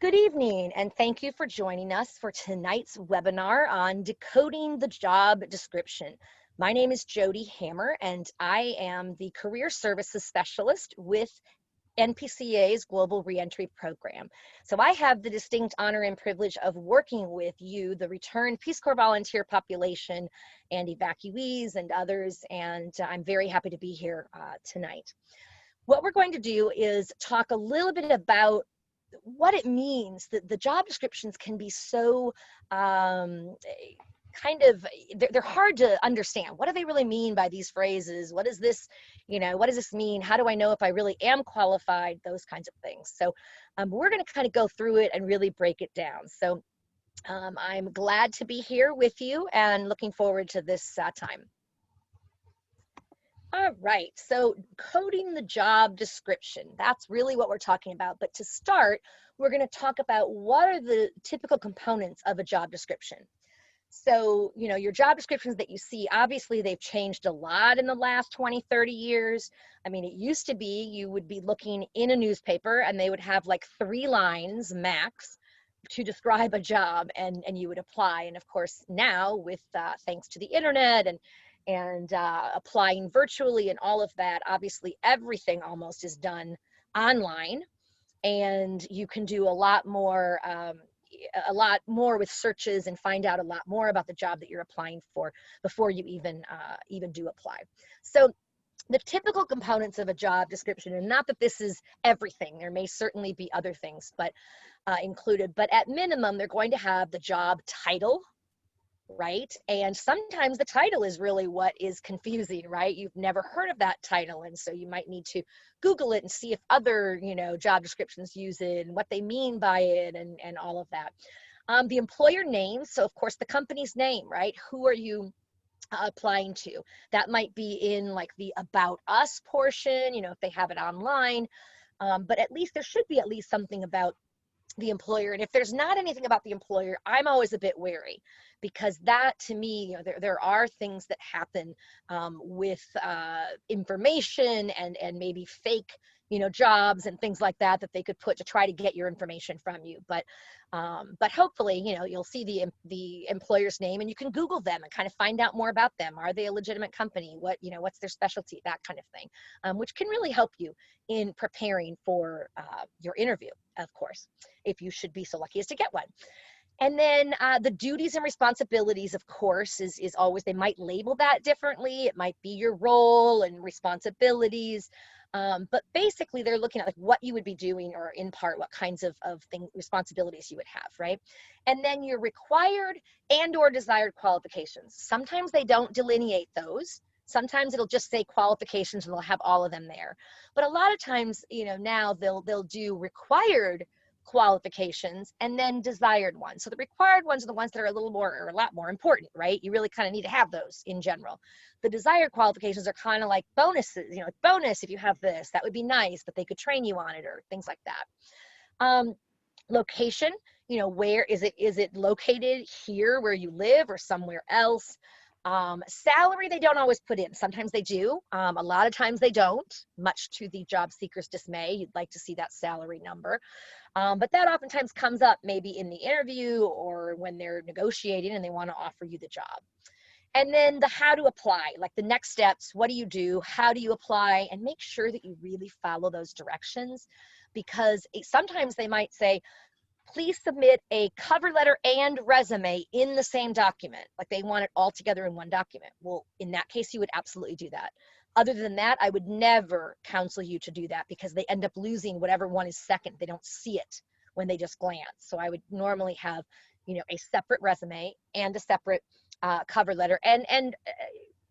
Good evening, and thank you for joining us for tonight's webinar on decoding the job description. My name is Jody Hammer, and I am the Career Services Specialist with NPCA's Global Reentry Program. So I have the distinct honor and privilege of working with you, the returned Peace Corps volunteer population and evacuees and others, and I'm very happy to be here tonight. What we're going to do is talk a little bit about what it means that the job descriptions can be so they're hard to understand. What do they really mean by these phrases? What is this, what does this mean? How do I know if I really am qualified? Those kinds of things. So we're going to kind of go through it and really break it down. So I'm glad to be here with you and looking forward to this time. All right, so coding the job description, that's really what we're talking about. But to start, we're going to talk about what are the typical components of a job description. So, your job descriptions that you see, obviously they've changed a lot in the last 20, 30 years. I mean, it used to be you would be looking in a newspaper and they would have like 3 lines max to describe a job, and you would apply. And of course, now with thanks to the internet and applying virtually and all of that, obviously everything almost is done online, and you can do a lot more with searches and find out a lot more about the job that you're applying for before you even do apply. So the typical components of a job description, and not that this is everything, there may certainly be other things but included, but at minimum they're going to have the job title, right? And sometimes the title is really what is confusing, right? You've never heard of that title, and so you might need to Google it and see if other, job descriptions use it and what they mean by it, and all of that. The employer name, so of course the company's name, right? Who are you applying to? That might be in like the About Us portion, if they have it online, but at least there should be at least something about the employer. And if there's not anything about the employer, I'm always a bit wary, because that to me, there are things that happen with information and maybe fake, jobs and things like that they could put to try to get your information from you. But hopefully, you'll see the employer's name and you can Google them and kind of find out more about them. Are they a legitimate company? What's their specialty? That kind of thing, which can really help you in preparing for your interview, of course, if you should be so lucky as to get one. And then the duties and responsibilities, of course, is always, they might label that differently. It might be your role and responsibilities. But basically, they're looking at like what you would be doing, or in part, what kinds of responsibilities you would have, right? And then your required and or desired qualifications. Sometimes they don't delineate those. Sometimes it'll just say qualifications and they'll have all of them there. But a lot of times, now they'll do required qualifications and then desired ones. So the required ones are the ones that are a lot more important, right? You really kind of need to have those in general. The desired qualifications are kind of like bonuses, bonus if you have this, that would be nice, but they could train you on it or things like that. Location, where is it located here where you live or somewhere else? Salary, they don't always put in. Sometimes they do. A lot of times they don't, much to the job seeker's dismay. You'd like to see that salary number. But that oftentimes comes up maybe in the interview or when they're negotiating and they want to offer you the job. And then the how to apply, like the next steps, what do you do? How do you apply? And make sure that you really follow those directions, because sometimes they might say, please submit a cover letter and resume in the same document. Like they want it all together in one document. Well, in that case, you would absolutely do that. Other than that, I would never counsel you to do that, because they end up losing whatever one is second. They don't see it when they just glance. So I would normally have, a separate resume and a separate cover letter and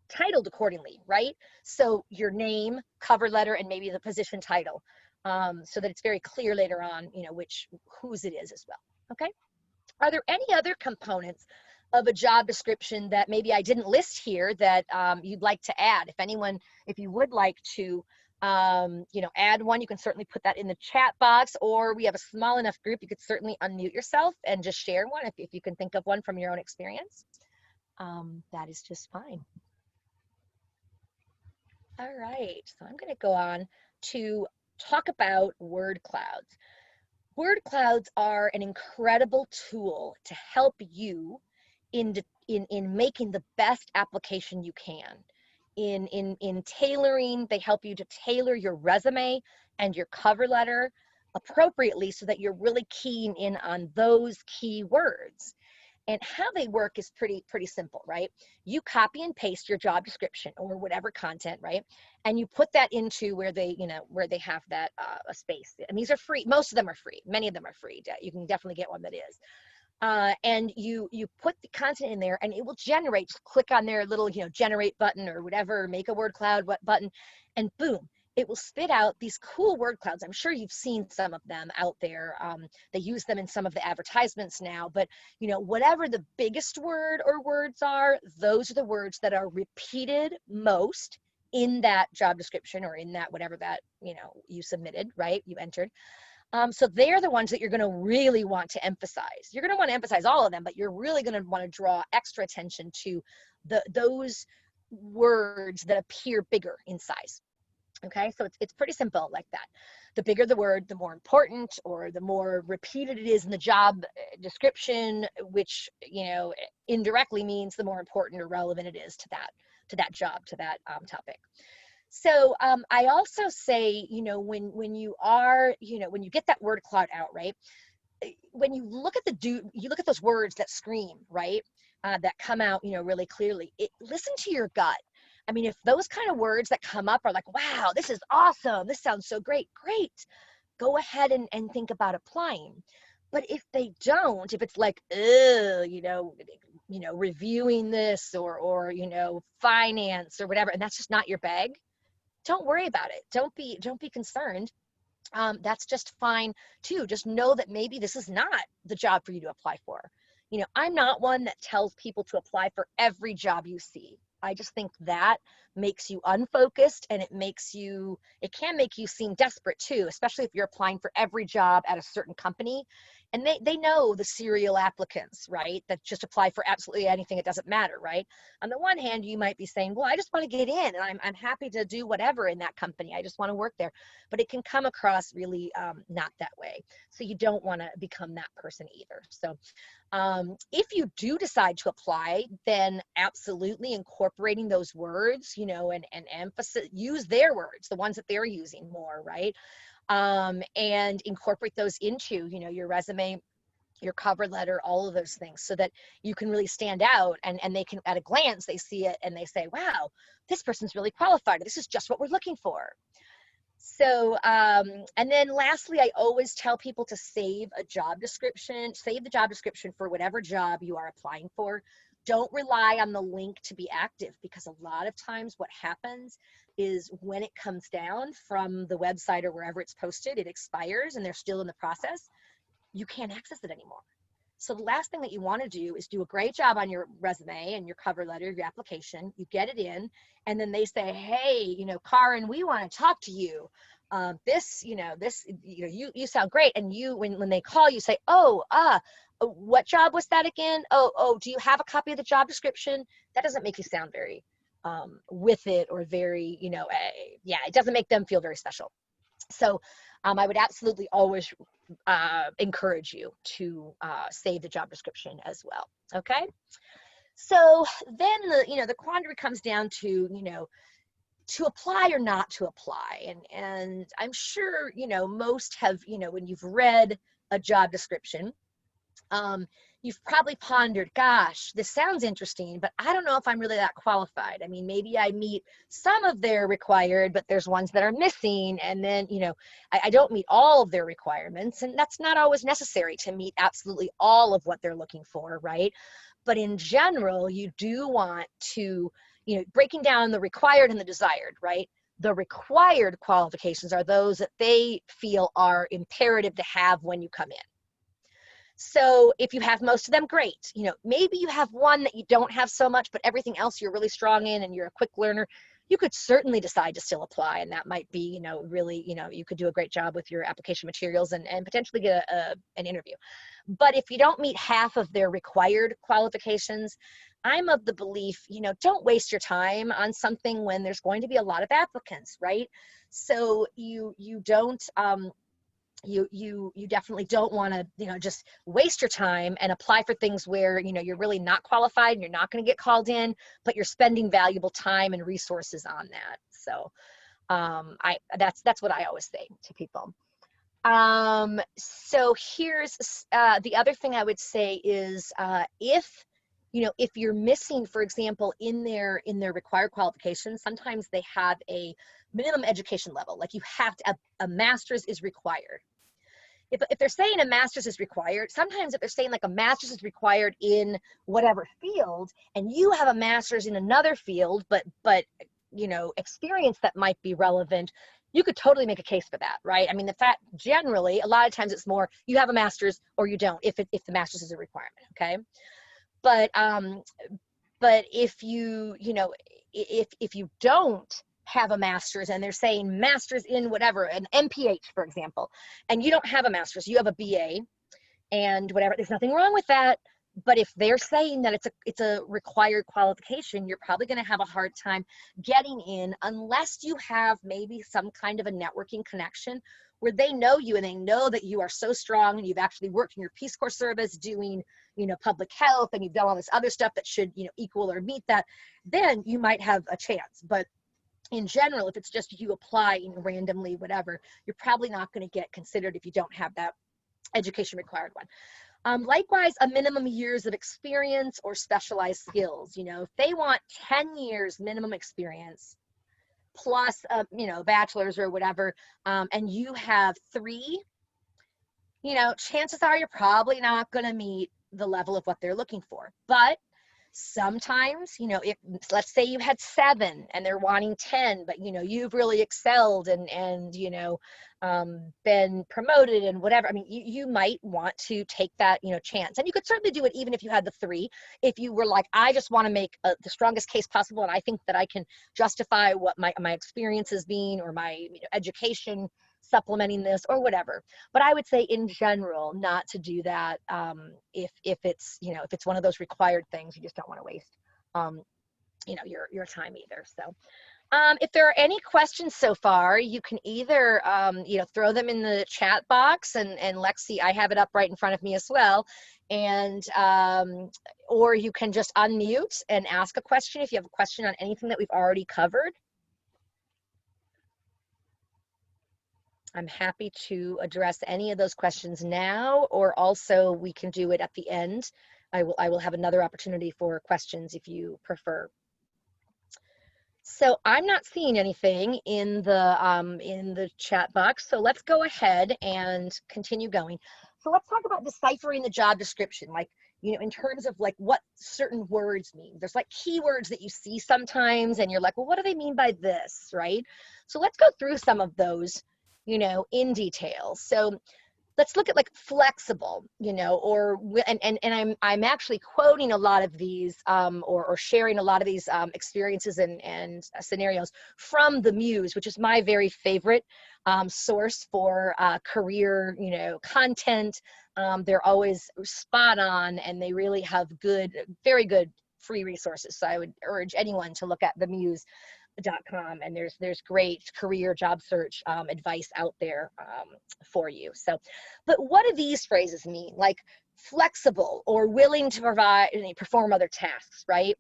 titled accordingly, right? So your name, cover letter, and maybe the position title. So that it's very clear later on, whose it is as well. Okay. Are there any other components of a job description that maybe I didn't list here that you'd like to add? If you would like to, add one, you can certainly put that in the chat box, or we have a small enough group, you could certainly unmute yourself and just share one if you can think of one from your own experience. That is just fine. All right, so I'm going to go on to talk about word clouds. Word clouds are an incredible tool to help you in making the best application you can. In tailoring, they help you to tailor your resume and your cover letter appropriately so that you're really keying in on those key words. And how they work is pretty simple, right? You copy and paste your job description or whatever content, right? And you put that into where they, where they have that a space. And these are free. Most of them are free. Many of them are free. You can definitely get one that is. And you put the content in there, and it will generate. Just click on their little generate button or whatever, make a word cloud button, and boom, it will spit out these cool word clouds. I'm sure you've seen some of them out there. They use them in some of the advertisements now, but whatever the biggest word or words are, those are the words that are repeated most in that job description or in that whatever that you submitted, right? You entered. So they're the ones that you're going to really want to emphasize. You're going to want to emphasize all of them, but you're really going to want to draw extra attention to those words that appear bigger in size. Okay, so it's pretty simple like that. The bigger the word, the more important, or the more repeated it is in the job description, which indirectly means the more important or relevant it is to that job, to that topic. So I also say, when you are, when you get that word cloud out, right? When you look at you look at those words that scream, right? That come out, really clearly. Listen to your gut. I mean, if those kind of words that come up are like, wow, this is awesome, this sounds so great, go ahead and think about applying. But if they don't, if it's like, reviewing this or finance or whatever, and that's just not your bag, don't worry about it. Don't be concerned. That's just fine too. Just know that maybe this is not the job for you to apply for. I'm not one that tells people to apply for every job you see. I just think that makes you unfocused, and it can make you seem desperate too, especially if you're applying for every job at a certain company. And they know the serial applicants, right? That just apply for absolutely anything. It doesn't matter, right? On the one hand, you might be saying, well, I just want to get in, and I'm happy to do whatever in that company. I just want to work there. But it can come across really not that way. So you don't want to become that person either. So if you do decide to apply, then absolutely incorporating those words, and emphasis, use their words, the ones that they're using more, right? And incorporate those into, your resume, your cover letter, all of those things, so that you can really stand out, and they can, at a glance, they see it and they say, wow, this person's really qualified. This is just what we're looking for. So, and then lastly, I always tell people to save the job description for whatever job you are applying for. Don't rely on the link to be active, because a lot of times what happens is when it comes down from the website or wherever it's posted, it expires and they're still in the process. You can't access it anymore. So the last thing that you want to do is do a great job on your resume and your cover letter, your application. You get it in, and then they say, hey, Karin, we want to talk to you. You sound great. And when they call, you say, what job was that again? Do you have a copy of the job description? That doesn't make you sound very with it, or very, it doesn't make them feel very special. So I would absolutely always encourage you to save the job description as well. Okay. So then the quandary comes down to, to apply or not to apply. And I'm sure, most have, when you've read a job description, you've probably pondered, gosh, this sounds interesting, but I don't know if I'm really that qualified. I mean, maybe I meet some of their required, but there's ones that are missing. And then, I don't meet all of their requirements, and that's not always necessary to meet absolutely all of what they're looking for, right? But in general, you do want to, breaking down the required and the desired, right? The required qualifications are those that they feel are imperative to have when you come in. So if you have most of them, great. Maybe you have one that you don't have so much, but everything else you're really strong in and you're a quick learner, you could certainly decide to still apply. And that might be, really, you could do a great job with your application materials and potentially get an interview. But if you don't meet half of their required qualifications, I'm of the belief, don't waste your time on something when there's going to be a lot of applicants, right? So you don't, you definitely don't want to, just waste your time and apply for things where, you're really not qualified and you're not going to get called in, but you're spending valuable time and resources on that. So that's what I always say to people. So here's the other thing I would say is if you're missing, for example, in their required qualifications, sometimes they have a minimum education level, like you have to, a master's is required. If they're saying a master's is required, sometimes if they're saying like a master's is required in whatever field, and you have a master's in another field, but experience that might be relevant, you could totally make a case for that, right? I mean, the fact generally, a lot of times it's more you have a master's or you don't, if the master's is a requirement, okay? But if if you don't have a master's and they're saying master's in whatever, an MPH, for example, and you don't have a master's, you have a BA and whatever, there's nothing wrong with that. But if they're saying that it's a required qualification, you're probably going to have a hard time getting in unless you have maybe some kind of a networking connection where they know you and they know that you are so strong and you've actually worked in your Peace Corps service doing, public health, and you've done all this other stuff that should, equal or meet that, then you might have a chance. But in general, if it's just you applying randomly, whatever, you're probably not going to get considered if you don't have that education required one. Likewise, a minimum years of experience or specialized skills. If they want 10 years minimum experience plus, bachelor's or whatever, and you have 3, chances are you're probably not going to meet the level of what they're looking for. But sometimes, if let's say you had 7 and they're wanting 10, but you've really excelled and been promoted and whatever, I mean, you might want to take that chance. And you could certainly do it even if you had the 3, if you were like, I just want to make the strongest case possible, and I think that I can justify what my experience has been, or my education supplementing this or whatever. But I would say in general not to do that if it's if it's one of those required things. You just don't want to waste your time either. So if there are any questions so far, you can either throw them in the chat box, and Lexi, I have it up right in front of me as well, and or you can just unmute and ask a question if you have a question on anything that we've already covered. I'm happy to address any of those questions now, or also we can do it at the end. I will have another opportunity for questions if you prefer. So I'm not seeing anything in the chat box. So let's go ahead and continue going. So let's talk about deciphering the job description, like, in terms of like what certain words mean. There's like keywords that you see sometimes and you're like, well, what do they mean by this, right? So let's go through some of those in detail. So let's look at like flexible, and I'm actually quoting a lot of these or sharing a lot of these experiences and scenarios from the Muse, which is my very favorite source for career, content. They're always spot on, and they really have very good free resources. So I would urge anyone to look at the Muse.com, and there's great career job search advice out there for you. So, but what do these phrases mean? Like flexible or willing to perform other tasks, right?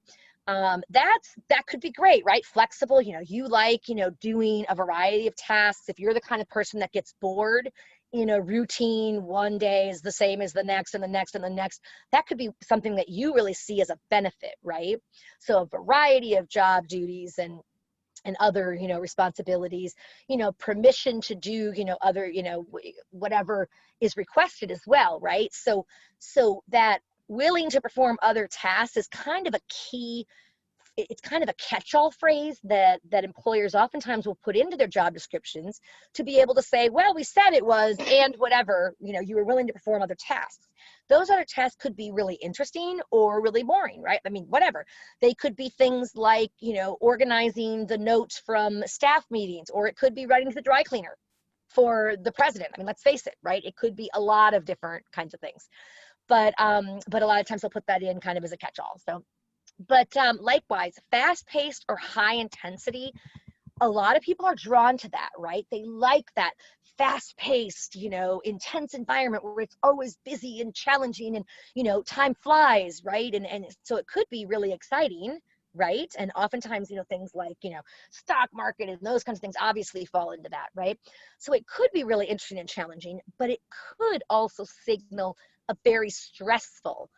That could be great, right? Flexible, you like, doing a variety of tasks. If you're the kind of person that gets bored in a routine, one day is the same as the next and the next and the next, that could be something that you really see as a benefit, right? So a variety of job duties and other, responsibilities, permission to do, other, whatever is requested as well, right? So that willing to perform other tasks is kind of a key, it's kind of a catch-all phrase that employers oftentimes will put into their job descriptions to be able to say, well, we said it was, and whatever, you were willing to perform other tasks. Those other tasks could be really interesting or really boring, right? I mean, whatever. They could be things like, organizing the notes from staff meetings, or it could be writing to the dry cleaner for the president. I mean, let's face it, right? It could be a lot of different kinds of things. But a lot of times they'll put that in kind of as a catch-all. So, but likewise, fast-paced or high intensity, a lot of people are drawn to that, right? They like that fast-paced, intense environment where it's always busy and challenging and, time flies, right? And so it could be really exciting, right? And oftentimes, things like, stock market and those kinds of things obviously fall into that, right? So it could be really interesting and challenging, but it could also signal a very stressful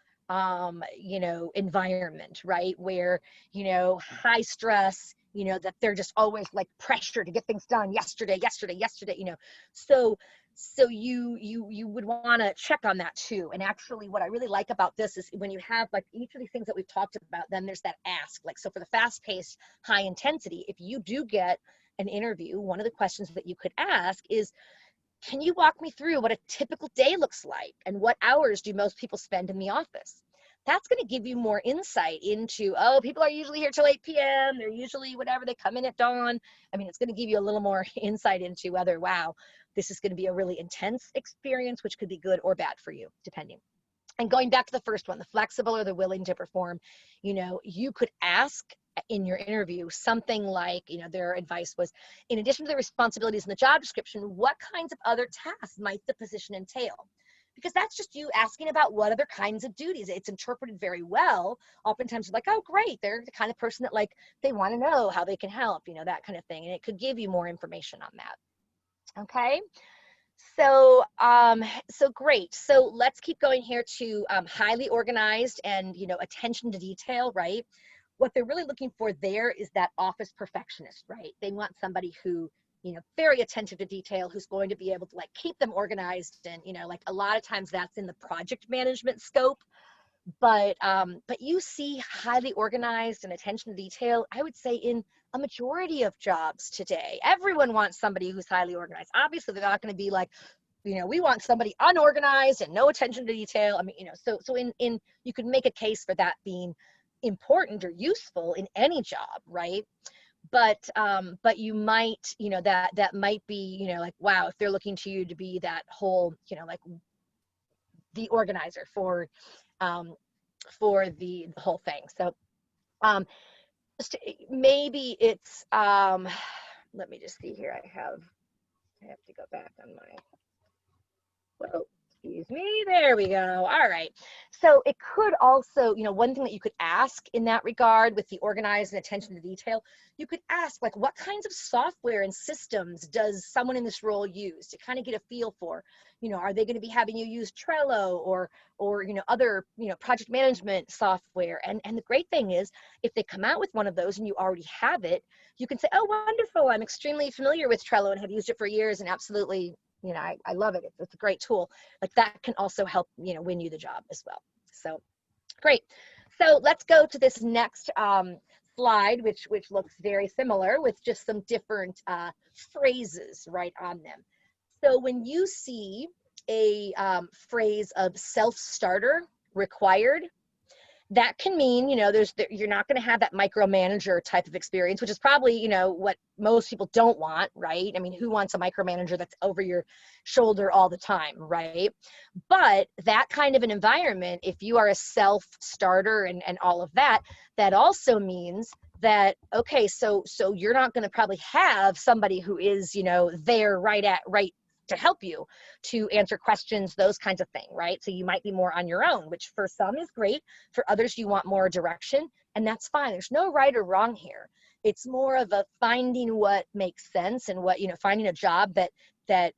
environment, right? Where, high stress, that they're just always like pressure to get things done yesterday, so you would want to check on that too. And actually what I really like about this is when you have like each of these things that we've talked about, then there's that ask, like, so for the fast paced, high intensity, if you do get an interview, one of the questions that you could ask is, can you walk me through what a typical day looks like and what hours do most people spend in the office? That's going to give you more insight into, oh, people are usually here till 8 p.m. They're usually whatever, they come in at dawn. I mean, it's going to give you a little more insight into whether, wow, this is going to be a really intense experience, which could be good or bad for you, depending. And going back to the first one, the flexible or the willing to perform, you could ask in your interview something like, their advice was, in addition to the responsibilities in the job description, what kinds of other tasks might the position entail? Because that's just you asking about what other kinds of duties. It's interpreted very well. Oftentimes, like, oh, great, they're the kind of person that, like, they want to know how they can help, that kind of thing. And it could give you more information on that. Okay. So great. So let's keep going here to highly organized and, attention to detail, right? What they're really looking for there is that office perfectionist, right? They want somebody who, very attentive to detail, who's going to be able to like keep them organized. And, like a lot of times that's in the project management scope, but you see highly organized and attention to detail, I would say, in a majority of jobs today. Everyone wants somebody who's highly organized. Obviously, they're not going to be like, we want somebody unorganized and no attention to detail. I mean, so in you could make a case for that being important or useful in any job, right? But you might, that might be, like, wow, if they're looking to you to be that whole, like the organizer for the whole thing. So just maybe it's let me just see here. I have to go back on my, whoa, excuse me, there we go. All right, so it could also, one thing that you could ask in that regard with the organized and attention to detail, you could ask, like, what kinds of software and systems does someone in this role use, to kind of get a feel for, are they going to be having you use Trello or other, project management software? And the great thing is, if they come out with one of those and you already have it, you can say, oh, wonderful, I'm extremely familiar with Trello and have used it for years, and absolutely, I love it. It's a great tool. Like, that can also help, win you the job as well. So great. So let's go to this next slide, which looks very similar with just some different phrases right on them. So when you see a phrase of self-starter required, that can mean, you're not going to have that micromanager type of experience, which is probably, what most people don't want, right? I mean, who wants a micromanager that's over your shoulder all the time, right? But that kind of an environment, if you are a self-starter and all of that, that also means that, okay, so you're not going to probably have somebody who is, there right to help you to answer questions, those kinds of things, right? So you might be more on your own, which for some is great. For others, you want more direction, and that's fine. There's no right or wrong here. It's more of a finding what makes sense and what, finding a job that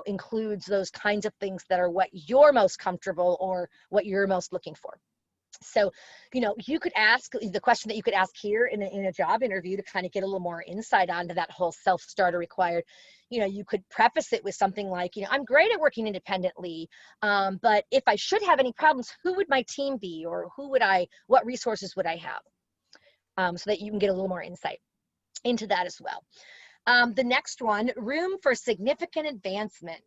includes those kinds of things that are what you're most comfortable or what you're most looking for. So, you could ask the question that you could ask here in a job interview to kind of get a little more insight onto that whole self-starter required. You could preface it with something like, I'm great at working independently, but if I should have any problems, who would my team be, or what resources would I have? So that you can get a little more insight into that as well. The next one, room for significant advancement.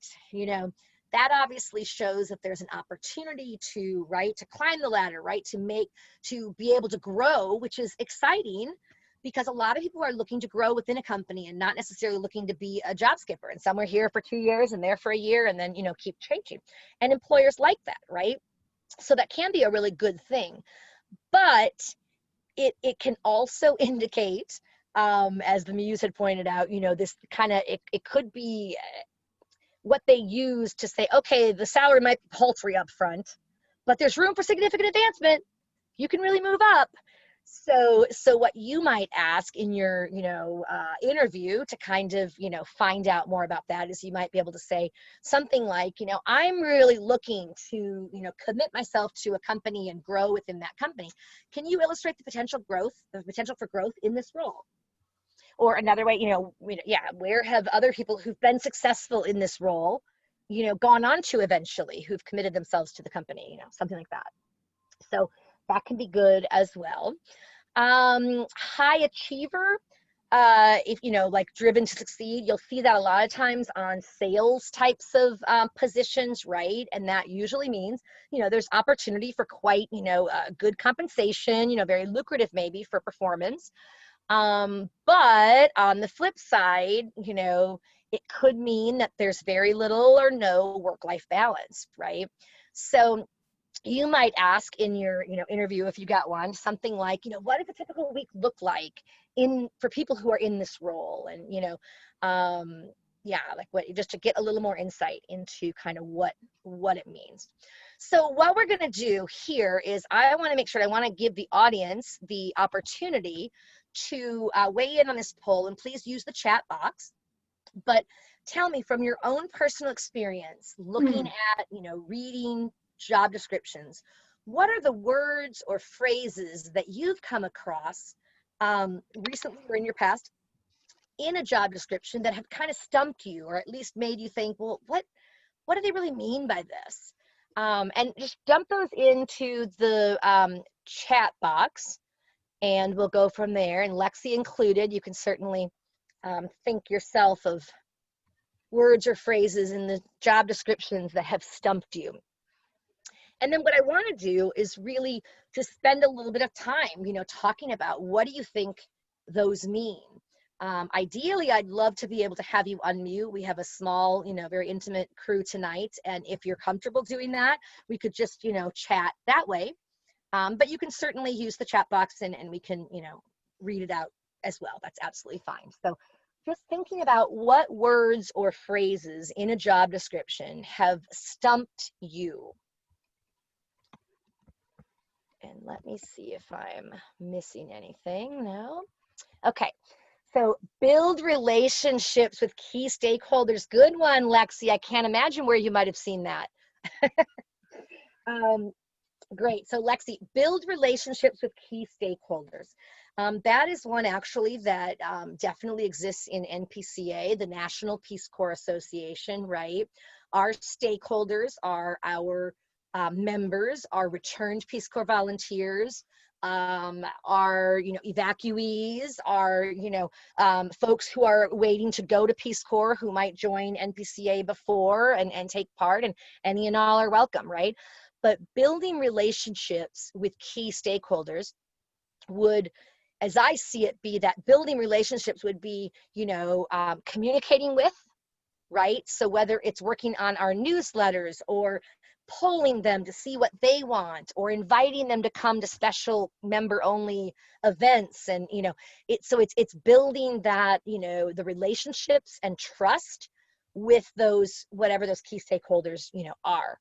That obviously shows that there's an opportunity to climb the ladder, to be able to grow, which is exciting, because a lot of people are looking to grow within a company and not necessarily looking to be a job skipper. And some are here for 2 years and there for a year and then, keep changing. And employers like that, right? So that can be a really good thing. But it can also indicate as the muse had pointed out, this kind of, it could be what they use to say, okay, the salary might be paltry up front, but there's room for significant advancement. You can really move up. So what you might ask in your, interview to kind of, find out more about that is you might be able to say something like, I'm really looking to, commit myself to a company and grow within that company. Can you illustrate the potential for growth in this role? Or another way, where have other people who've been successful in this role, gone on to eventually, who've committed themselves to the company, something like that. So that can be good as well. High achiever, if like driven to succeed, you'll see that a lot of times on sales types of positions, right? And that usually means, there's opportunity for quite, good compensation, very lucrative maybe for performance. But on the flip side, it could mean that there's very little or no work-life balance, right? So you might ask in your, interview, if you got one, something like, what does a typical week look like for people who are in this role? And, like just to get a little more insight into kind of what it means. So what we're going to do here is I want to give the audience the opportunity to weigh in on this poll, and please use the chat box. But tell me, from your own personal experience, looking at, reading job descriptions, what are the words or phrases that you've come across recently or in your past in a job description that have kind of stumped you, or at least made you think, well, what do they really mean by this? And just dump those into the chat box, and we'll go from there. And Lexi included, you can certainly think yourself of words or phrases in the job descriptions that have stumped you. And then what I want to do is really just spend a little bit of time, talking about what do you think those mean. Ideally, I'd love to be able to have you unmute. We have a small, very intimate crew tonight. And if you're comfortable doing that, we could just, chat that way. But you can certainly use the chat box and we can, read it out as well. That's absolutely fine. So just thinking about what words or phrases in a job description have stumped you. And let me see if I'm missing anything. No? Okay. So build relationships with key stakeholders. Good one, Lexi. I can't imagine where you might have seen that. Great. So Lexi, build relationships with key stakeholders. That is one actually that definitely exists in NPCA, the National Peace Corps Association, right? Our stakeholders are our members, our returned Peace Corps volunteers, our evacuees, our folks who are waiting to go to Peace Corps, who might join NPCA before and take part, and any and all are welcome, right? But building relationships with key stakeholders would, as I see it, be that building relationships would be, communicating with, right? So whether it's working on our newsletters or polling them to see what they want, or inviting them to come to special member only events, and it's building that, the relationships and trust with those, whatever those key stakeholders are.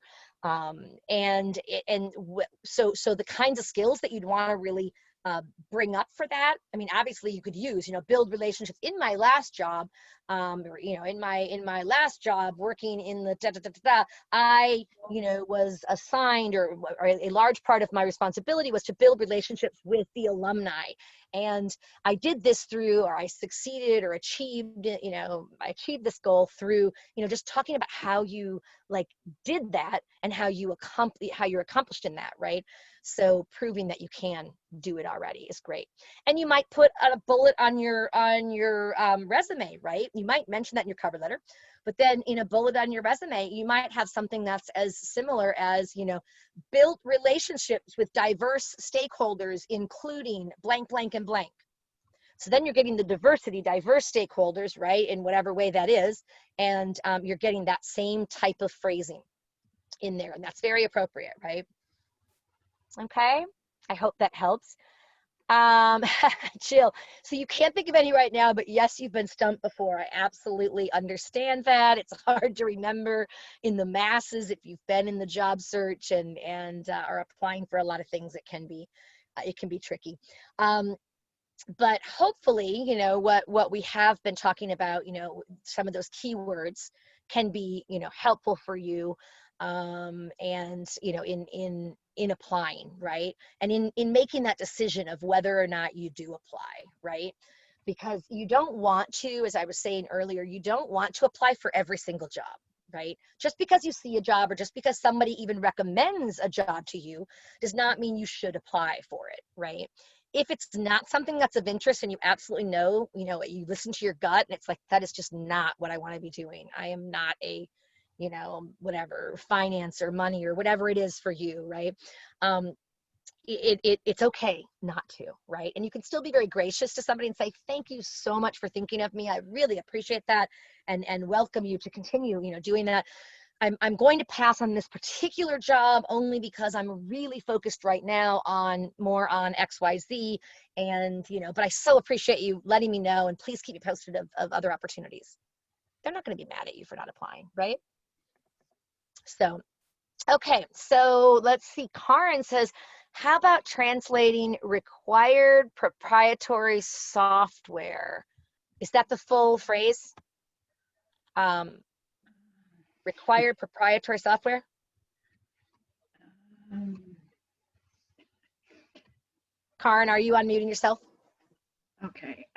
So the kinds of skills that you'd want to really bring up for that. I mean, obviously you could use, build relationships. In my last job, in my last job working in the I, was assigned, or a large part of my responsibility was to build relationships with the alumni. And I did this through, or I succeeded or achieved, I achieved this goal through, just talking about how you did that and how you're accomplished in that, right? So proving that you can do it already is great. And you might put a bullet on your resume, right? You might mention that in your cover letter, but then in a bullet on your resume, you might have something that's as similar as, built relationships with diverse stakeholders, including blank, blank, and blank. So then you're getting the diverse stakeholders, right? In whatever way that is. And you're getting that same type of phrasing in there. And that's very appropriate, right? Okay, I hope that helps. Um, Jill, so you can't think of any right now, but yes, you've been stumped before. I absolutely understand that. It's hard to remember in the masses if you've been in the job search and are applying for a lot of things. It can be tricky. Um, but hopefully, what we have been talking about, some of those keywords can be, helpful for you, and in applying, right, and in making that decision of whether or not you do apply, right, because you don't want to, as I was saying earlier, you don't want to apply for every single job, right? Just because you see a job or just because somebody even recommends a job to you does not mean you should apply for it, right? If it's not something that's of interest and you absolutely know, you listen to your gut and it's like, that is just not what I want to be doing. I am not a, whatever, finance or money or whatever it is for you, right? It's okay not to, right? And you can still be very gracious to somebody and say, thank you so much for thinking of me. I really appreciate that, and welcome you to continue, doing that. I'm going to pass on this particular job only because I'm really focused right now on more on XYZ, and but I so appreciate you letting me know, and please keep me posted of other opportunities. They're not going to be mad at you for not applying, right? So, okay, so let's see. Karen says, how about translating required proprietary software? Is that the full phrase? Required proprietary software? Karen, are you unmuting yourself? Okay.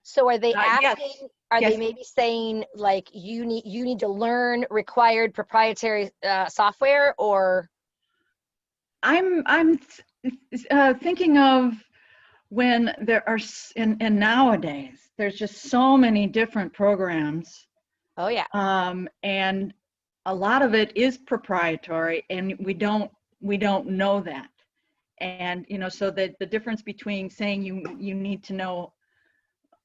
So are they asking, yes, are yes. they maybe saying like you need to learn required proprietary software, or? I'm thinking of when there are, and nowadays, there's just so many different programs. Oh yeah. And a lot of it is proprietary, and we don't know that. And, so the difference between saying you need to know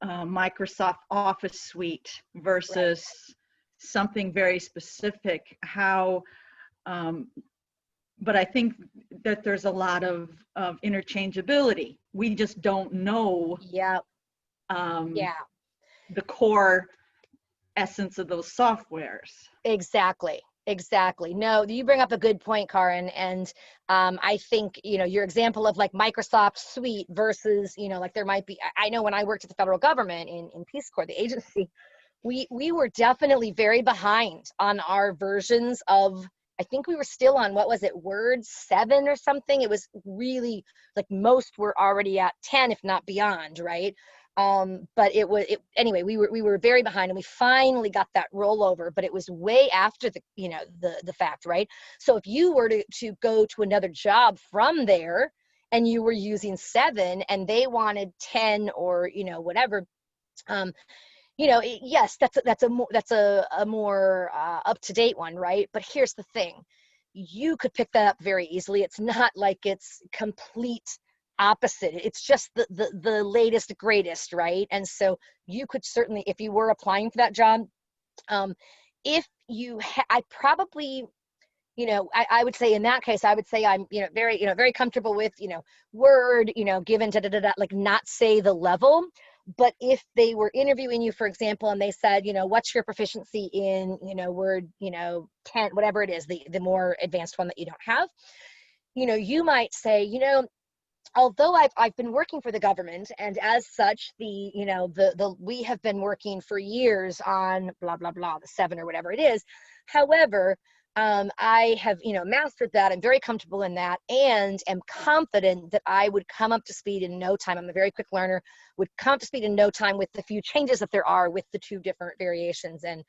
Microsoft Office Suite versus something very specific, but I think that there's a lot of interchangeability. We just don't know Yeah. the core essence of those softwares. Exactly. No, you bring up a good point, Karen. And I think, your example of like Microsoft Suite versus, like there might be, I know when I worked at the federal government in Peace Corps, the agency, we were definitely very behind on our versions of, I think we were still on, what was it, Word 7 or something? It was really like most were already at 10, if not beyond, right? But anyway, we were very behind, and we finally got that rollover, but it was way after the fact, right? So if you were to go to another job from there and you were using 7 and they wanted 10 or whatever, yes, that's a more up-to-date one, right? But here's the thing, you could pick that up very easily. It's not like it's complete opposite. It's just the latest greatest, right? And so you could certainly, if you were applying for that job, if you I probably, I would say in that case, I would say I'm, very comfortable with, Word, given like not say the level. But if they were interviewing you, for example, and they said, what's your proficiency in, Word, 10, whatever it is, the more advanced one that you don't have, you might say, although I've been working for the government, and as such, we have been working for years on blah, blah, blah, the 7 or whatever it is. However, I have, mastered that. I'm very comfortable in that, and am confident that I would come up to speed in no time. I'm a very quick learner, would come up to speed in no time with the few changes that there are with the 2 different variations. And,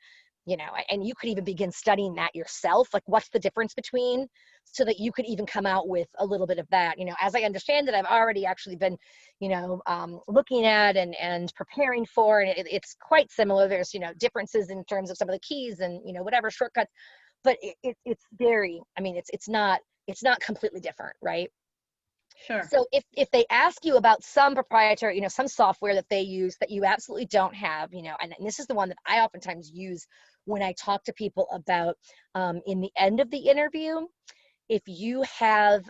and you could even begin studying that yourself, like what's the difference between, so that you could even come out with a little bit of that. As I understand it, I've already actually been, looking at and preparing for, and it's quite similar. There's, differences in terms of some of the keys and, whatever shortcuts, but it's very, it's not completely different, right? Sure. So if they ask you about some proprietary, some software that they use that you absolutely don't have, and this is the one that I oftentimes use when I talk to people about in the end of the interview, If you have,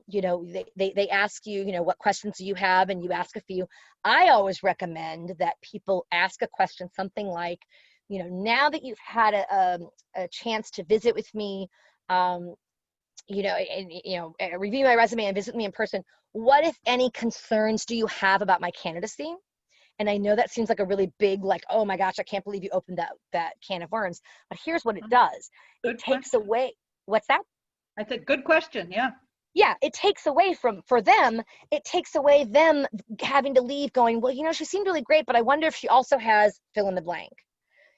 you know, they ask you, you know, what questions do you have, and you ask a few. I always recommend that people ask a question, something like, you know, now that you've had a chance to visit with me, um, you know, and, you know, review my resume and visit me in person, what, if any, concerns do you have about my candidacy? And I know that seems like a really big, like, oh my gosh, I can't believe you opened that can of worms. But here's what it does. It Good takes question. away, what's that? I said, good question. Yeah. Yeah, it takes away for them, it takes away them having to leave going, well, you know, she seemed really great, but I wonder if she also has fill in the blank,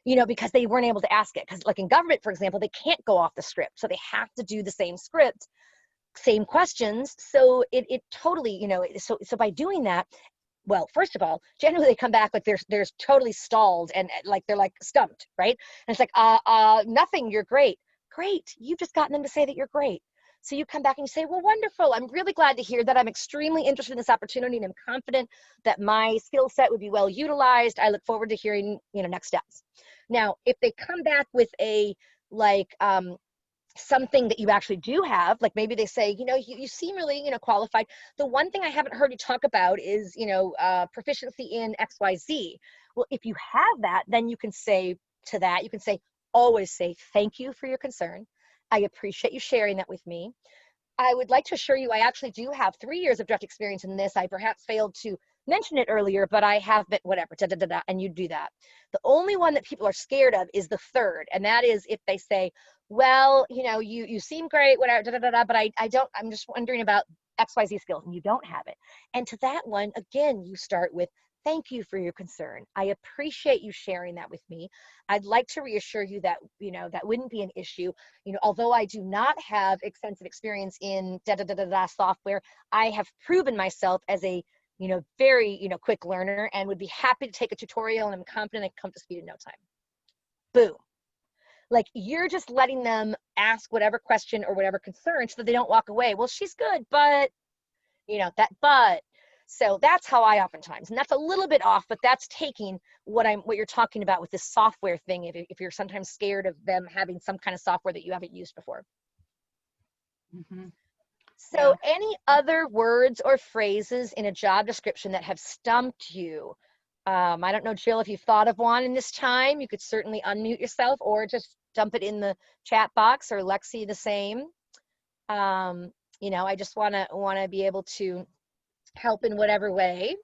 you know, because they weren't able to ask it. Because like in government, for example, they can't go off the script. So they have to do the same script, same questions. So it totally, you know, so by doing that, well, first of all, generally they come back like they're totally stalled, and like they're like stumped, right? And it's like, nothing, you're great. Great, you've just gotten them to say that you're great. So you come back and you say, well, wonderful, I'm really glad to hear that. I'm extremely interested in this opportunity, and I'm confident that my skill set would be well utilized. I look forward to hearing, you know, next steps. Now, if they come back with a, like, something that you actually do have, like maybe they say, you know, you seem really, you know, qualified. The one thing I haven't heard you talk about is, you know, proficiency in XYZ. Well, if you have that, then you can say to that, you can say, always say, thank you for your concern. I appreciate you sharing that with me. I would like to assure you, I actually do have 3 years of direct experience in this. I perhaps failed to mention it earlier, but I have been, whatever, da, da, da, da, and you do that. The only one that people are scared of is the third, and that is if they say, well, you know, you seem great, whatever, da, da, da, da, but I don't, I'm just wondering about XYZ skills, and you don't have it. And to that one, again, you start with, thank you for your concern. I appreciate you sharing that with me. I'd like to reassure you that, you know, that wouldn't be an issue. You know, although I do not have extensive experience in da da da da da software, I have proven myself as a, you know, very, you know, quick learner, and would be happy to take a tutorial, and I'm confident I can come to speed in no time. Boom. Like, you're just letting them ask whatever question or whatever concern so that they don't walk away. Well, she's good, but, you know, that but. So that's how I oftentimes, and that's a little bit off, but that's taking what you're talking about with this software thing. If you're sometimes scared of them having some kind of software that you haven't used before. Mm-hmm. So Yeah. any other words or phrases in a job description that have stumped you? I don't know, Jill, if you've thought of one in this time. You could certainly unmute yourself or just dump it in the chat box, or Lexi the same. You know, I just wanna be able to help in whatever way.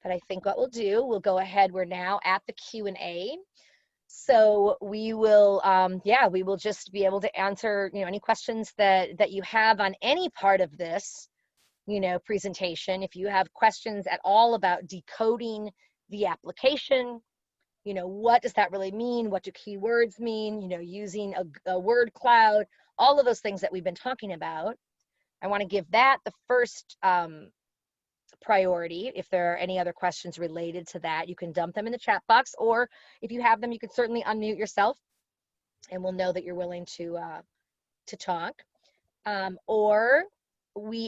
But I think what we'll do, we'll go ahead. We're now at the Q&A. So we will, yeah, we will just be able to answer, you know, any questions that you have on any part of this, you know, presentation. If you have questions at all about decoding the application, you know, what does that really mean? What do keywords mean? You know, using a word cloud, all of those things that we've been talking about. I want to give that the first priority. If there are any other questions related to that, you can dump them in the chat box, or if you have them, you can certainly unmute yourself, and we'll know that you're willing to talk. Or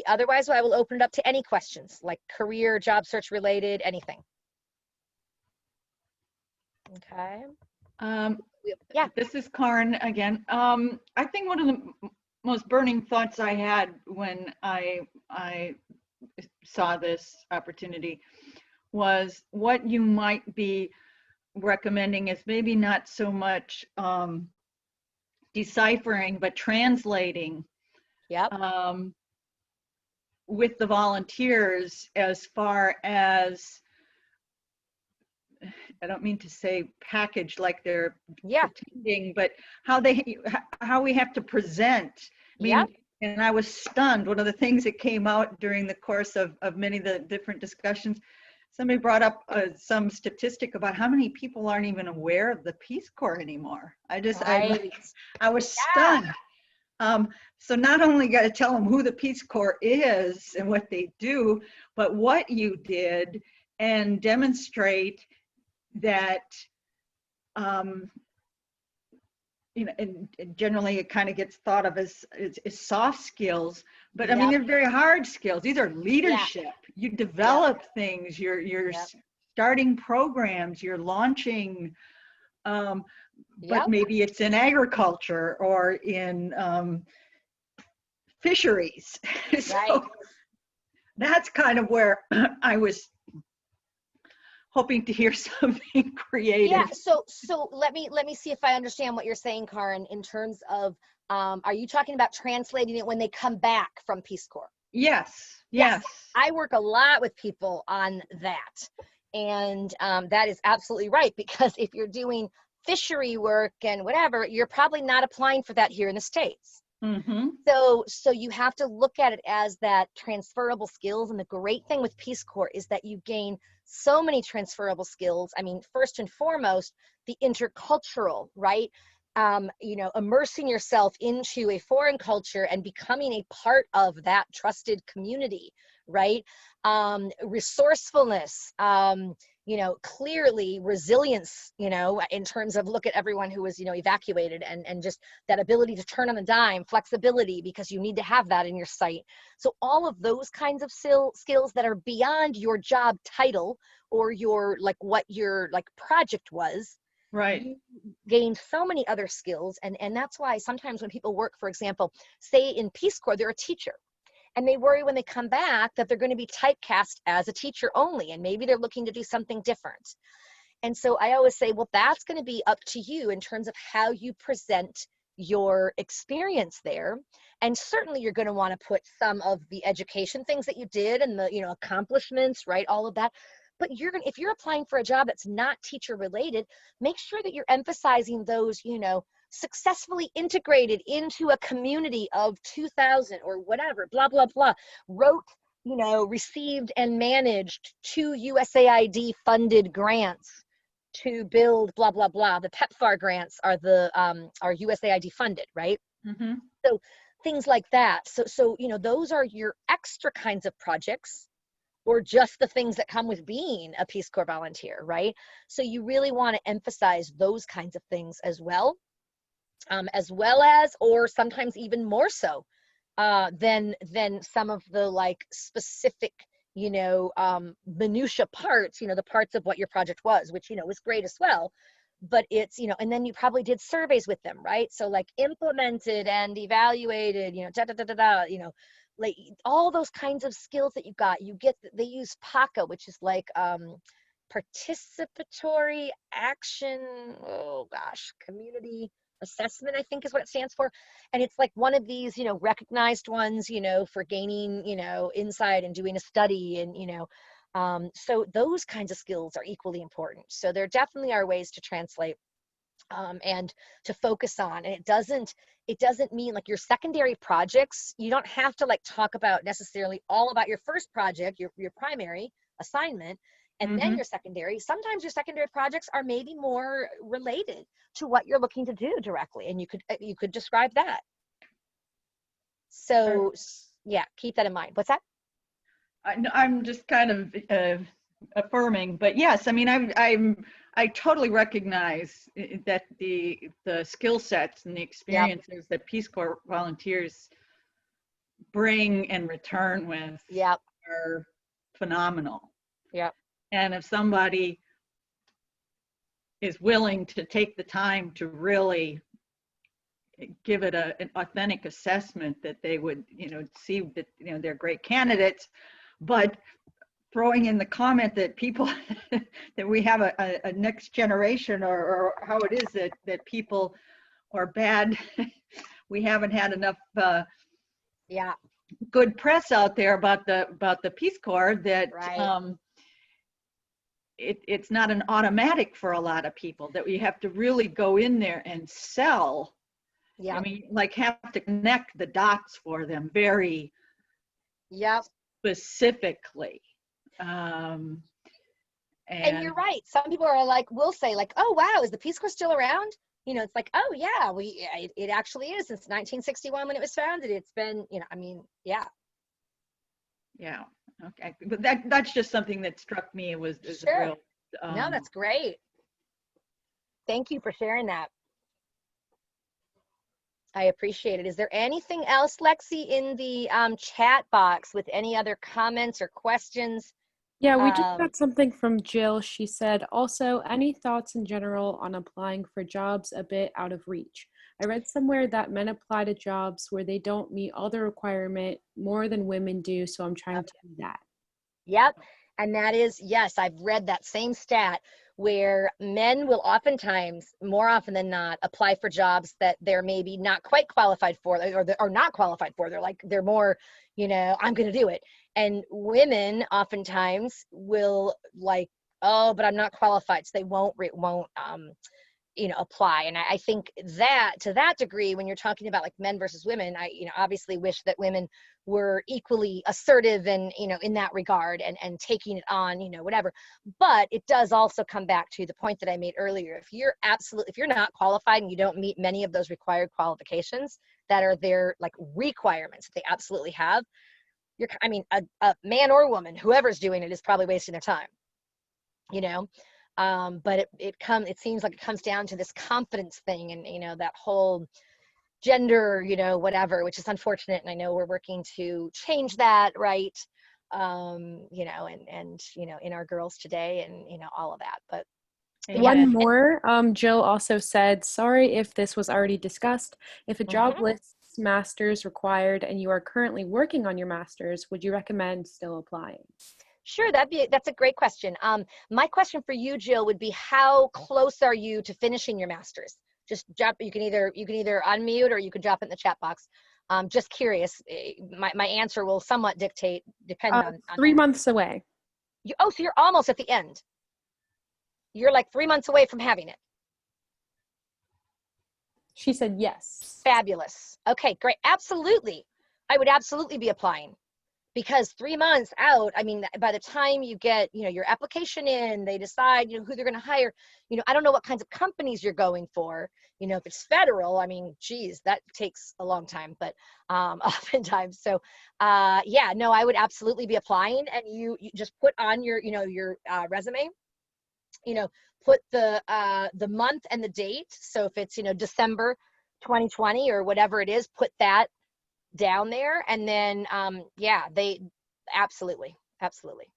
otherwise, I will open it up to any questions, like career, job search related, anything. Okay. Yeah. This is Karin again. I think one of the most burning thoughts I had when I saw this opportunity was what you might be recommending is maybe not so much deciphering, but translating Yep. with the volunteers, as far as, I don't mean to say package like they're Yeah. pretending, but how we have to present. I mean, Yep. and I was stunned. One of the things that came out during the course of many of the different discussions, somebody brought up some statistic about how many people aren't even aware of the Peace Corps anymore. Right. I was Yeah. stunned. So not only got to tell them who the Peace Corps is and what they do, but what you did, and demonstrate that, you know, and generally it kind of gets thought of as soft skills, but I mean, Yep. they're very hard skills. These are Yeah. leadership. You Yep. develop things, you're Yep. starting programs, you're launching but Yep. maybe it's in agriculture or in fisheries. Right. So that's kind of where I was hoping to hear something Yeah. creative. So let me see if I understand what you're saying, Karen, in terms of, are you talking about translating it when they come back from Peace Corps? Yes, Yes, yes. I work a lot with people on that. And that is absolutely right, because if you're doing fishery work and whatever, you're probably not applying for that here in the States. Mm-hmm. So you have to look at it as that transferable skills. And the great thing with Peace Corps is that you gain so many transferable skills. I mean, first and foremost, the intercultural, right? Immersing yourself into a foreign culture and becoming a part of that trusted community, right? Resourcefulness, clearly resilience, in terms of look at everyone who was, evacuated, and just that ability to turn on a dime, flexibility, because you need to have that in your site. So all of those kinds of skills that are beyond your job title or your, like, what your like project was, Right. you gained so many other skills. And that's why sometimes when people work, for example, say in Peace Corps, they're a teacher, and they worry when they come back that they're going to be typecast as a teacher only, and maybe they're looking to do something different. And so I always say, well, that's going to be up to you in terms of how you present your experience there. And certainly you're going to want to put some of the education things that you did and the, accomplishments, right? All of that. But if you're applying for a job that's not teacher related, make sure that you're emphasizing those, successfully integrated into a community of 2000 or whatever, blah, blah, blah, wrote, received and managed 2 USAID funded grants to build blah, blah, blah. The PEPFAR grants are are USAID funded, right? Mm-hmm. So things like that. So those are your extra kinds of projects, or just the things that come with being a Peace Corps volunteer, right? So you really want to emphasize those kinds of things as well as, or sometimes even more so than some of the like specific, minutia parts, the parts of what your project was, which, was great as well. But it's, and then you probably did surveys with them, right? So like implemented and evaluated, da, da, da, da, da, like all those kinds of skills that you got, they use PACA, which is like participatory action, oh gosh, community assessment, I think is what it stands for. And it's like one of these, recognized ones, for gaining, insight and doing a study, and, so those kinds of skills are equally important. So there definitely are ways to translate and to focus on. And it doesn't mean like your secondary projects, you don't have to like talk about necessarily all about your first project, your primary assignment, and then Mm-hmm. your secondary. Sometimes your secondary projects are maybe more related to what you're looking to do directly, and you could describe that. So yeah, keep that in mind. What's that? I'm just kind of affirming, but yes, I mean, I totally recognize that the skill sets and the Yep. experiences that Peace Corps volunteers bring and return with Yep. are phenomenal. Yep. And if somebody is willing to take the time to really give it an authentic assessment, that they would, see that, they're great candidates. But throwing in the comment that people that we have a next generation, or how it is that people are bad. We haven't had enough Yeah. good press out there about the Peace Corps, that Right. it's not an automatic for a lot of people, that we have to really go in there and sell. Yeah. I mean, like, have to connect the dots for them very Yep. specifically. And And you're right. Some people are like, will say like, oh, wow, is the Peace Corps still around? It's like, oh yeah, it actually is since 1961 when it was founded. It's been, I mean, yeah. yeah, okay, but that's just something that struck me. It was a Sure. real No, that's great. Thank you for sharing that. I appreciate it. Is there anything else, Lexi, in the chat box with any other comments or questions Yeah, we just Um, got something from Jill. She said, also, any thoughts in general on applying for jobs a bit out of reach? I read somewhere that men apply to jobs where they don't meet all the requirement more than women do, so I'm trying to do that. Yep. And that is, yes, I've read that same stat where men will oftentimes, more often than not, apply for jobs that they're maybe not quite qualified for, or not qualified for. They're more, I'm going to do it. And women oftentimes will like, oh, but I'm not qualified. So they won't apply. And I think that to that degree, when you're talking about like men versus women, I obviously wish that women were equally assertive and in that regard, and taking it on, whatever. But it does also come back to the point that I made earlier. If you're not qualified and you don't meet many of those required qualifications that are their like requirements that they absolutely have, a man or woman, whoever's doing it, is probably wasting their time, you know but it seems like it comes down to this confidence thing, and that whole gender, whatever, which is unfortunate. And I know we're working to change that, right? And in our girls today, and all of that. But yeah. One Amen. more, Jill also said, sorry if this was already discussed. If a job Mhm. lists master's required and you are currently working on your master's, would you recommend still applying? Sure, that's a great question. My question for you, Jill, would be, how close are you to finishing your master's? Just drop. You can either unmute, or you can drop it in the chat box. Just curious. My answer will somewhat depend on Three that. months away. So you're almost at the end. You're like 3 months away from having it. She said yes. Fabulous. Okay, great. Absolutely. I would absolutely be applying, because 3 months out, I mean, by the time you get, your application in, they decide, who they're going to hire. I don't know what kinds of companies you're going for. If it's federal, I mean, geez, that takes a long time, but oftentimes. So, yeah, no, I would absolutely be applying, and you just put on your resume, you know, put the month and the date. So if it's, December 2020 or whatever it is, put that down there. And then, yeah, they absolutely, absolutely.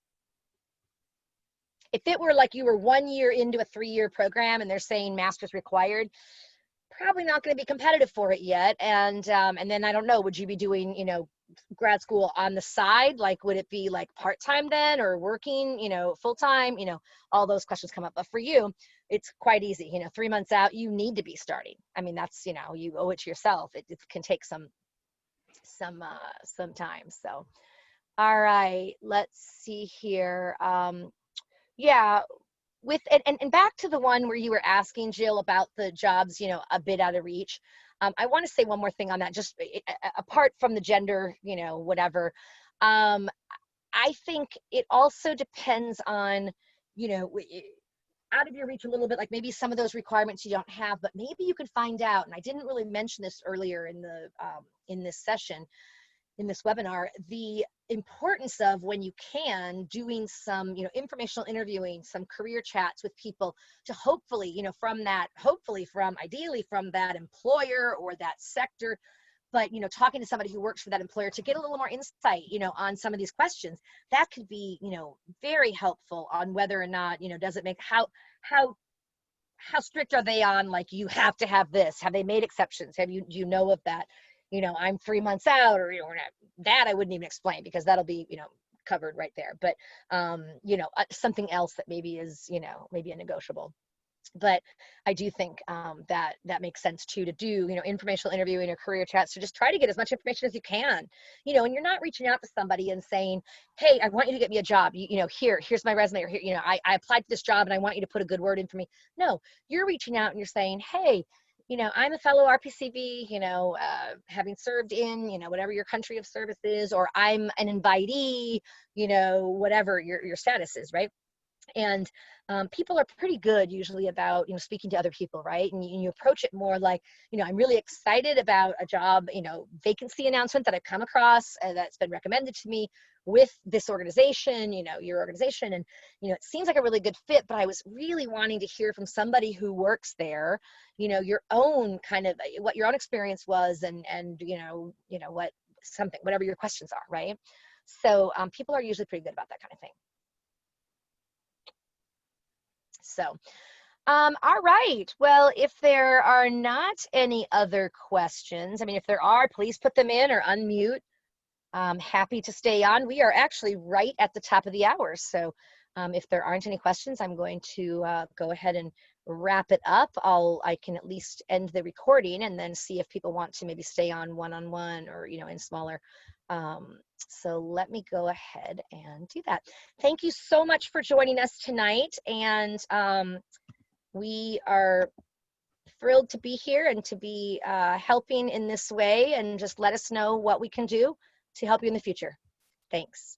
If it were like you were 1 year into a 3-year program and they're saying master's required, probably not going to be competitive for it yet. And then I don't know, would you be doing, grad school on the side? Like, would it be like part-time then, or working, full-time? All those questions come up. But for you, it's quite easy. 3 months out, you need to be starting. I mean, that's, you owe it to yourself. It can take some time. So, all right, let's see here. Yeah, and back to the one where you were asking, Jill, about the jobs, a bit out of reach. I want to say one more thing on that, just apart from the gender, whatever. I think it also depends on, you know, out of your reach a little bit, like maybe some of those requirements you don't have, but maybe you can find out. And I didn't really mention this earlier in this session, in this webinar, the importance of, when you can, doing some, informational interviewing, some career chats with people, to hopefully, ideally from that employer or that sector, but, talking to somebody who works for that employer to get a little more insight, on some of these questions. That could be, very helpful on whether or not, does it make, how strict are they on, like, you have to have this? Have they made exceptions? Do you know of that? I'm 3 months out, or, that I wouldn't even explain, because that'll be, covered right there. But, something else that maybe is, maybe a negotiable. But I do think that makes sense too, to do, informational interviewing or career chats, to just try to get as much information as you can, and you're not reaching out to somebody and saying, hey, I want you to get me a job, here's my resume, or here, I applied for this job and I want you to put a good word in for me. No, you're reaching out and you're saying, hey, I'm a fellow RPCV, having served in, whatever your country of service is, or I'm an invitee, whatever your status is, right? And people are pretty good usually about, speaking to other people, right? And you approach it more like, I'm really excited about a job, vacancy announcement that I've come across, that's been recommended to me with this organization, your organization. And, it seems like a really good fit, but I was really wanting to hear from somebody who works there, your own kind of, what your own experience was, and whatever your questions are, right? So people are usually pretty good about that kind of thing. So, all right. Well, if there are not any other questions, I mean, if there are, please put them in or unmute. I'm happy to stay on. We are actually right at the top of the hour. So if there aren't any questions, I'm going to go ahead and wrap it up. I can at least end the recording and then see if people want to maybe stay on one-on-one or, you know, in smaller. So let me go ahead and do that. Thank you so much for joining us tonight. And we are thrilled to be here and to be helping in this way, and just let us know what we can do to help you in the future. Thanks.